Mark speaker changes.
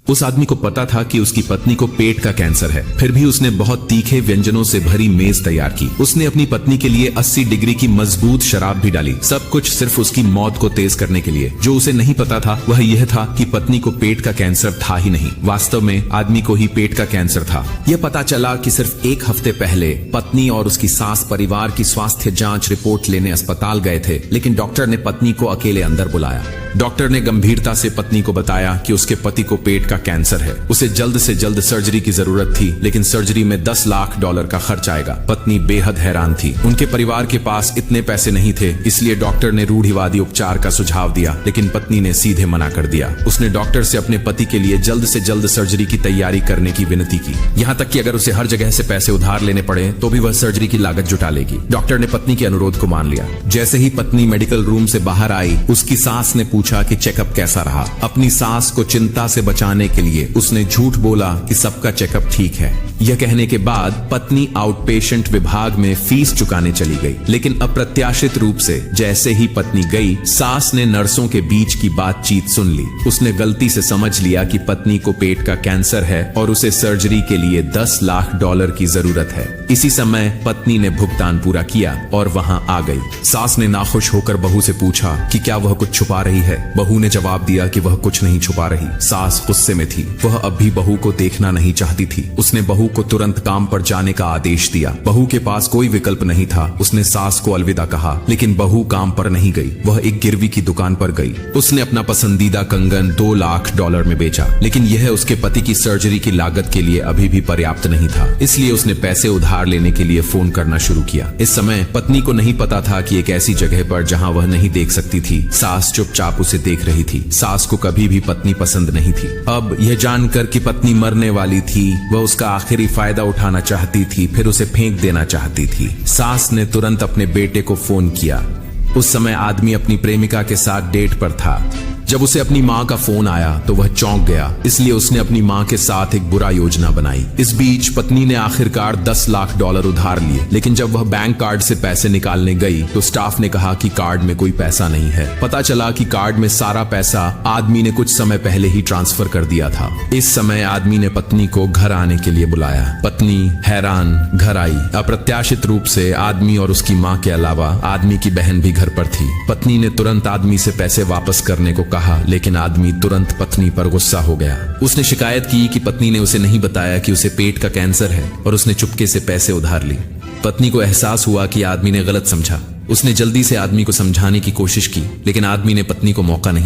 Speaker 1: उस आदमी को पता था कि उसकी पत्नी को पेट का कैंसर है, फिर भी उसने बहुत तीखे व्यंजनों से भरी मेज तैयार की। उसने अपनी पत्नी के लिए 80 डिग्री की मजबूत शराब भी डाली, सब कुछ सिर्फ उसकी मौत को तेज करने के लिए। जो उसे नहीं पता था वह यह था कि पत्नी को पेट का कैंसर था ही नहीं, वास्तव में आदमी को ही पेट का कैंसर था। यह पता चला कि सिर्फ एक हफ्ते पहले पत्नी और उसकी सास परिवार की स्वास्थ्य जांच रिपोर्ट लेने अस्पताल गए थे, लेकिन डॉक्टर ने पत्नी को अकेले अंदर बुलाया। डॉक्टर ने गंभीरता से पत्नी को बताया कि उसके पति को पेट का कैंसर है, उसे जल्द से जल्द सर्जरी की जरूरत थी, लेकिन सर्जरी में $10 लाख का खर्च आएगा। पत्नी बेहद हैरान थी, उनके परिवार के पास इतने पैसे नहीं थे, इसलिए डॉक्टर ने रूढ़िवादी उपचार का सुझाव दिया, लेकिन पत्नी ने सीधे मना कर दिया। उसने डॉक्टर से अपने पति के लिए जल्द से जल्द सर्जरी की तैयारी करने की विनती की, यहाँ तक कि अगर उसे हर जगह से पैसे उधार लेने पड़े तो भी वह सर्जरी की लागत जुटा लेगी। डॉक्टर ने पत्नी के अनुरोध को मान लिया। जैसे ही पत्नी मेडिकल रूम से बाहर आई, उसकी सास ने पूछा कि चेकअप कैसा रहा। अपनी सास को चिंता से बचाने के लिए उसने झूठ बोला कि सबका चेकअप ठीक है। यह कहने के बाद पत्नी आउटपेशेंट विभाग में फीस चुकाने चली गई, लेकिन अप्रत्याशित रूप से जैसे ही पत्नी गई, सास ने नर्सों के बीच की बातचीत सुन ली। उसने गलती से समझ लिया कि पत्नी को पेट का कैंसर है और उसे सर्जरी के लिए $10 लाख की जरूरत है। इसी समय पत्नी ने भुगतान पूरा किया और वहां आ गई। सास ने नाखुश होकर बहू से पूछा कि क्या वह कुछ छुपा रही है। बहू ने जवाब दिया कि वह कुछ नहीं छुपा रही। सास गुस्से में थी, वह अब भी बहू को देखना नहीं चाहती थी। उसने बहू को तुरंत काम पर जाने का आदेश दिया। बहू के पास कोई विकल्प नहीं था। उसने सास को अलविदा कहा, लेकिन बहू काम पर नहीं गई। वह एक गिरवी की दुकान पर गई। उसने अपना पसंदीदा कंगन $2 लाख में बेचा, लेकिन यह उसके पति की सर्जरी की लागत के लिए अभी भी पर्याप्त नहीं था, इसलिए उसने पैसे उधार लेने के लिए फोन करना शुरू किया। इस समय पत्नी को नहीं पता था कि एक ऐसी जगह पर जहां वह नहीं देख सकती थी, सास चुपचाप उसे देख रही थी। सास को कभी भी पत्नी पसंद नहीं थी। अब यह जानकर कि पत्नी मरने वाली थी, वह उसका आखिरी फायदा उठाना चाहती थी, फिर उसे फेंक देना चाहती थी। सास ने तुरंत अपने बेटे को फोन किया। उस समय आदमी अपनी प्रेमिका के साथ डेट पर था। जब उसे अपनी माँ का फोन आया तो वह चौंक गया, इसलिए उसने अपनी माँ के साथ एक बुरा योजना बनाई। इस बीच पत्नी ने आखिरकार $10 लाख उधार लिए, लेकिन जब वह बैंक कार्ड से पैसे निकालने गई तो स्टाफ ने कहा कि कार्ड में कोई पैसा नहीं है। पता चला कि कार्ड में सारा पैसा आदमी ने कुछ समय पहले ही ट्रांसफर कर दिया था। इस समय आदमी ने पत्नी को घर आने के लिए बुलाया। पत्नी हैरान घर आई। अप्रत्याशित रूप से आदमी और उसकी माँ के अलावा आदमी की बहन भी घर पर थी। पत्नी ने तुरंत आदमी से पैसे वापस करने को कहा, लेकिन आदमी तुरंत पत्नी पर गुस्सा हो गया। उसने शिकायत की कि पत्नी ने उसे नहीं बताया कि उसे पेट का कैंसर है और उसने चुपके से पैसे उधार ली। पत्नी को एहसास हुआ कि आदमी ने गलत समझा। उसने जल्दी से आदमी को समझाने की कोशिश की, लेकिन आदमी ने पत्नी को मौका नहीं